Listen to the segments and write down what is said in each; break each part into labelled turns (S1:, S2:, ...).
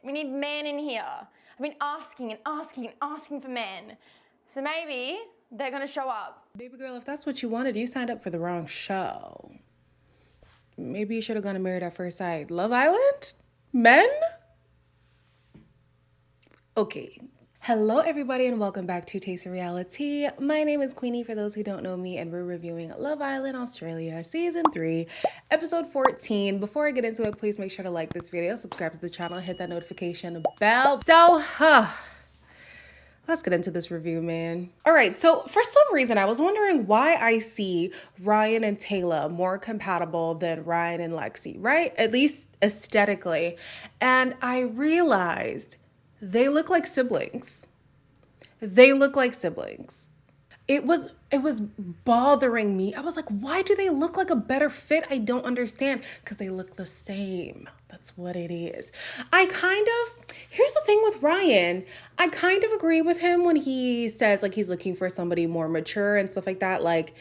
S1: We need men in here. I've been asking and asking and asking for men. So maybe they're gonna show up.
S2: Baby girl, if that's what you wanted, you signed up for the wrong show. Maybe you should have gone to Married at First Sight. Love Island? Men? Okay. Hello, everybody, and welcome back to Taste of Reality. My name is Queenie, for those who don't know me, and we're reviewing Love Island Australia Season 3, Episode 14. Before I get into it, please make sure to like this video, subscribe to the channel, hit that notification bell. So, let's get into this review, man. All right, so for some reason, I was wondering why I see Ryan and Taylor more compatible than Ryan and Lexi, right? At least aesthetically. And I realized they look like siblings. They look like siblings. It was bothering me. I was like, why do they look like a better fit? I don't understand. Because they look the same. That's what it is. Here's the thing with Ryan. I kind of agree with him when he says like he's looking for somebody more mature and stuff like that. Like,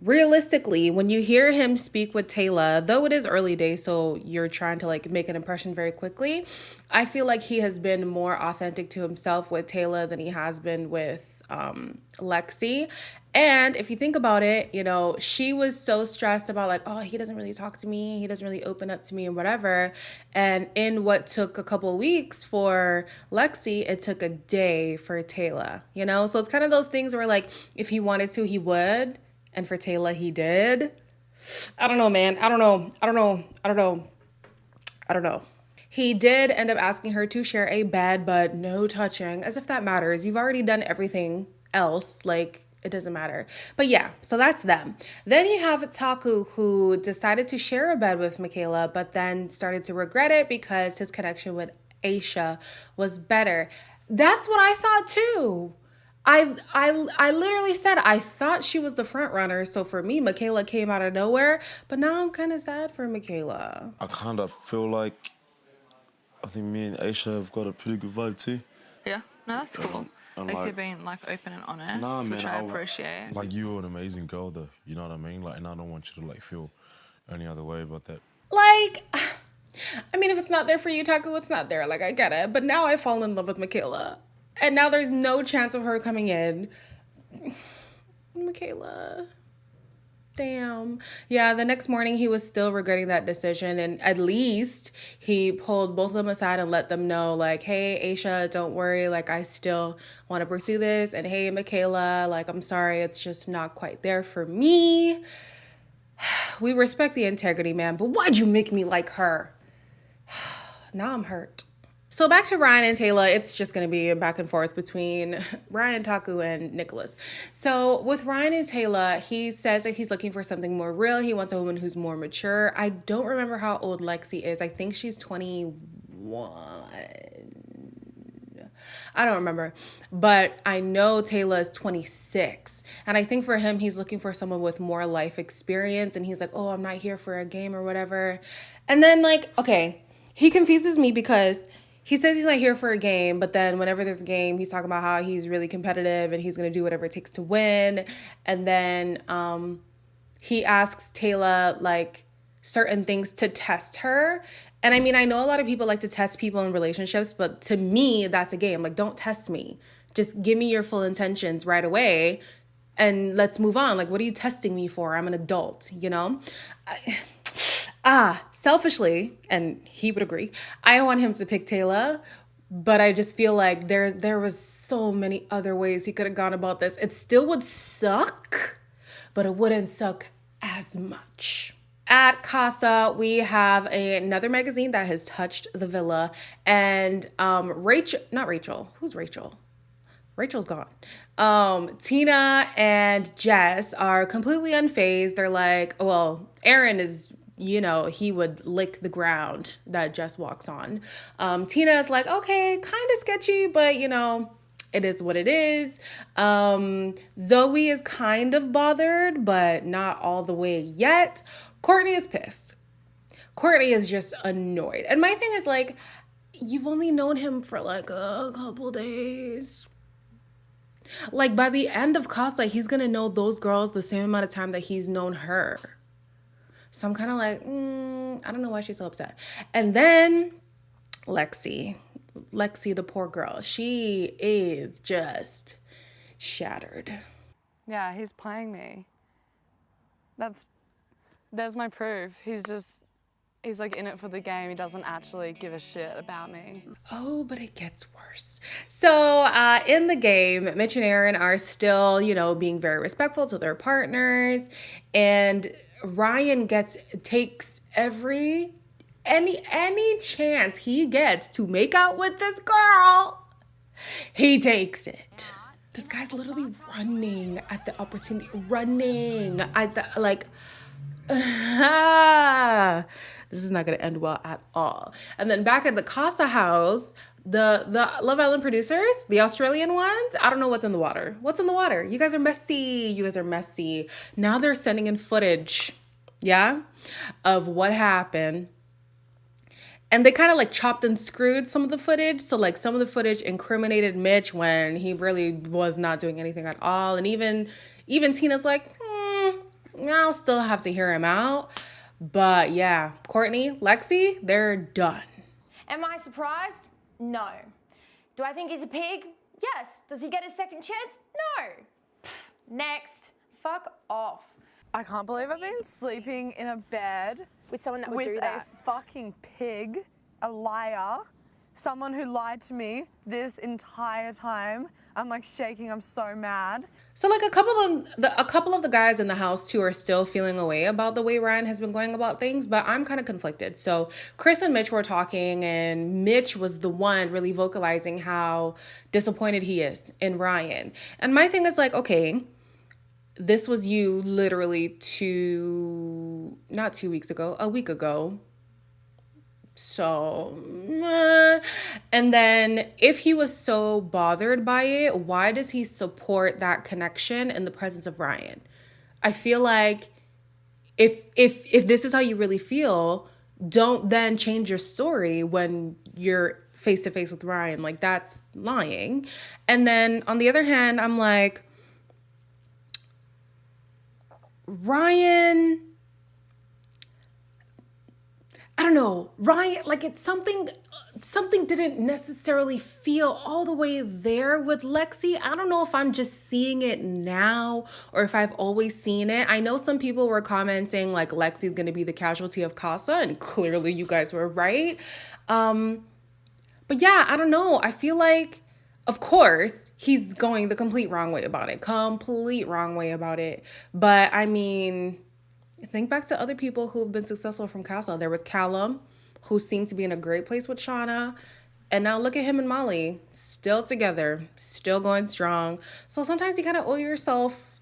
S2: realistically, when you hear him speak with Taylor, though it is early days, so you're trying to like make an impression very quickly, I feel like he has been more authentic to himself with Taylor than he has been with Lexi. And if you think about it, you know, she was so stressed about like, oh, he doesn't really talk to me, he doesn't really open up to me and whatever. And in what took a couple of weeks for Lexi, it took a day for Taylor, you know? So it's kind of those things where like, if he wanted to, he would. And for Taylor, he did. I don't know, man. I don't know. He did end up asking her to share a bed, but no touching, as if that matters. You've already done everything else. Like, it doesn't matter. But yeah, so that's them. Then you have Taku, who decided to share a bed with Michaela, but then started to regret it because his connection with Aisha was better. That's what I thought too. I literally said I thought she was the front runner. So for me, Michaela came out of nowhere. But now I'm kind of sad for Michaela.
S3: I kind of feel like I think me and Aisha have got a pretty good vibe too.
S4: Yeah, no, that's cool. At least you're being like open and honest, which I appreciate.
S3: Like, you were an amazing girl though, you know what I mean? Like, and I don't want you to like feel any other way about that.
S2: Like, I mean, if it's not there for you, Taku, it's not there. Like, I get it. But now I fall in love with Michaela. And now there's no chance of her coming in. Michaela. Damn. Yeah, the next morning he was still regretting that decision. And at least he pulled both of them aside and let them know, like, hey, Aisha, don't worry. Like, I still want to pursue this. And hey, Michaela, like, I'm sorry. It's just not quite there for me. We respect the integrity, man. But why'd you make me like her? Now I'm hurt. So back to Ryan and Taylor, it's just going to be a back and forth between Ryan, Taku, and Nicholas. So with Ryan and Taylor, he says that he's looking for something more real. He wants a woman who's more mature. I don't remember how old Lexi is. I think she's 21. I don't remember. But I know Taylor is 26. And I think for him, he's looking for someone with more life experience. And he's like, oh, I'm not here for a game or whatever. And then like, okay, he confuses me because he says he's not here for a game, but then whenever there's a game, he's talking about how he's really competitive and he's going to do whatever it takes to win. And then he asks Taylor, like, certain things to test her. And I mean, I know a lot of people like to test people in relationships, but to me, that's a game. Like, don't test me. Just give me your full intentions right away and let's move on. Like, what are you testing me for? I'm an adult, you know? Selfishly, and he would agree, I want him to pick Taylor, but I just feel like there was so many other ways he could have gone about this. It still would suck, but it wouldn't suck as much. At Casa, we have another magazine that has touched the villa, and who's Rachel? Rachel's gone. Tina and Jess are completely unfazed. They're like, well, Aaron is, you know, he would lick the ground that Jess walks on. Tina is like, okay, kind of sketchy, but you know, it is what it is. Zoe is kind of bothered, but not all the way yet. Courtney is pissed. Courtney is just annoyed. And my thing is like, you've only known him for like a couple days. Like, by the end of Casa, he's gonna know those girls the same amount of time that he's known her. So I'm kind of like, I don't know why she's so upset. And then Lexi. Lexi, the poor girl, she is just shattered.
S4: Yeah, he's playing me. There's my proof. He's like in it for the game. He doesn't actually give a shit about me.
S2: Oh, but it gets worse. So in the game, Mitch and Aaron are still, being very respectful to their partners. And Ryan takes any chance he gets to make out with this girl, he takes it. This guy's literally running at the opportunity, this is not going to end well at all. And then back at the Casa house, the Love Island producers, the Australian ones, I don't know what's in the water. What's in the water? You guys are messy. Now they're sending in footage, of what happened. And they kind of chopped and screwed some of the footage. So some of the footage incriminated Mitch when he really was not doing anything at all. And even Tina's I'll still have to hear him out. But yeah, Courtney, Lexi, they're done.
S1: Am I surprised? No. Do I think he's a pig? Yes. Does he get a second chance? No. Next. Fuck off.
S4: I can't believe I've been sleeping in a bed
S1: With someone that would
S4: with
S1: do that.
S4: a fucking pig, a liar, someone who lied to me this entire time. I'm shaking. I'm so mad.
S2: So a couple of the guys in the house too are still feeling away about the way Ryan has been going about things, but I'm kind of conflicted. So Chris and Mitch were talking, and Mitch was the one really vocalizing how disappointed he is in Ryan. And my thing is okay, this was you literally not 2 weeks ago, a week ago. So, and then if he was so bothered by it, why does he support that connection in the presence of Ryan? I feel like if this is how you really feel, don't then change your story when you're face to face with Ryan. That's lying. And then on the other hand, I'm Ryan, I don't know, Ryan, it's something didn't necessarily feel all the way there with Lexi. I don't know if I'm just seeing it now or if I've always seen it. I know some people were commenting Lexi's going to be the casualty of Casa, and clearly you guys were right. But yeah, I don't know. I feel of course, he's going the complete wrong way about it. But I mean, think back to other people who have been successful from Casa. There was Callum, who seemed to be in a great place with Shauna. And now look at him and Molly, still together, still going strong. So sometimes you kind of owe yourself.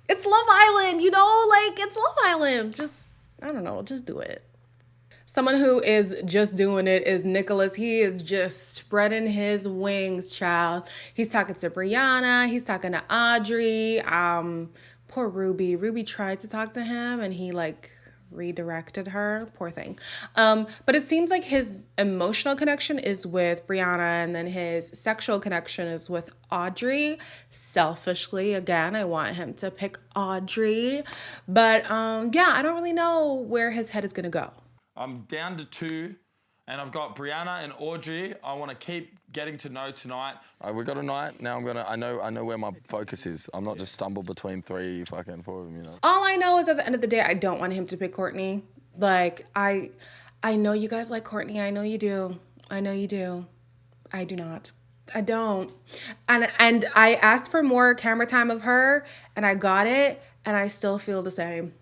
S2: It's Love Island, it's Love Island. Just, I don't know, just do it. Someone who is just doing it is Nicholas. He is just spreading his wings, child. He's talking to Brianna. He's talking to Audrey. Poor Ruby. Ruby tried to talk to him and he redirected her. Poor thing. But it seems like his emotional connection is with Brianna, and then his sexual connection is with Audrey. Selfishly, again, I want him to pick Audrey. But I don't really know where his head is going to go.
S5: I'm down to 2, and I've got Brianna and Audrey. I want to keep getting to know tonight. All right, we got a night. Now I know where my focus is. I'm not just stumbled between 4 of them,
S2: All I know is at the end of the day, I don't want him to pick Courtney. I know you guys like Courtney. I know you do. I do not. I don't. And I asked for more camera time of her, and I got it, and I still feel the same.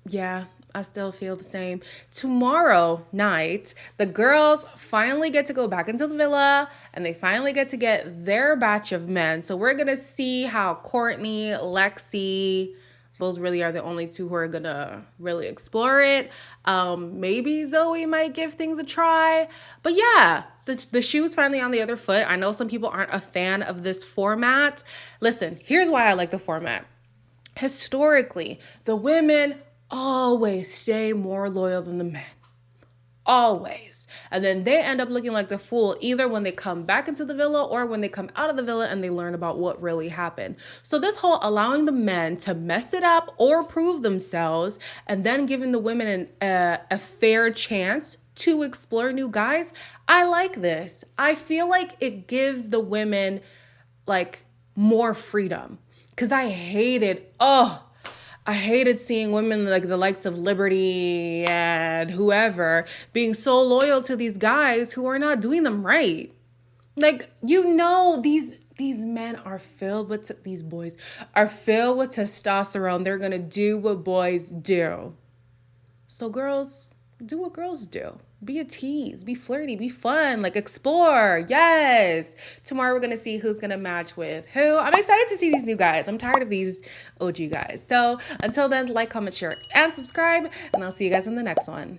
S2: Yeah. I still feel the same. Tomorrow night, the girls finally get to go back into the villa, and they finally get to get their batch of men. So we're going to see how Courtney, Lexi, those really are the only two who are going to really explore it. Maybe Zoe might give things a try. But yeah, the shoe's finally on the other foot. I know some people aren't a fan of this format. Listen, here's why I like the format. Historically, the women always stay more loyal than the men. Always. And then they end up looking like the fool either when they come back into the villa or when they come out of the villa and they learn about what really happened. So this whole allowing the men to mess it up or prove themselves and then giving the women a fair chance to explore new guys, I like this. I feel like it gives the women like more freedom. Cause I hated seeing women like the likes of Liberty and whoever being so loyal to these guys who are not doing them right. Like, these men are filled with, these boys are filled with testosterone. They're gonna do what boys do. So girls, do what girls do. Be a tease, be flirty, be fun, like explore. Yes. Tomorrow we're gonna see who's gonna match with who. I'm excited to see these new guys. I'm tired of these OG guys. So until then, like, comment, share, and subscribe, and I'll see you guys in the next one.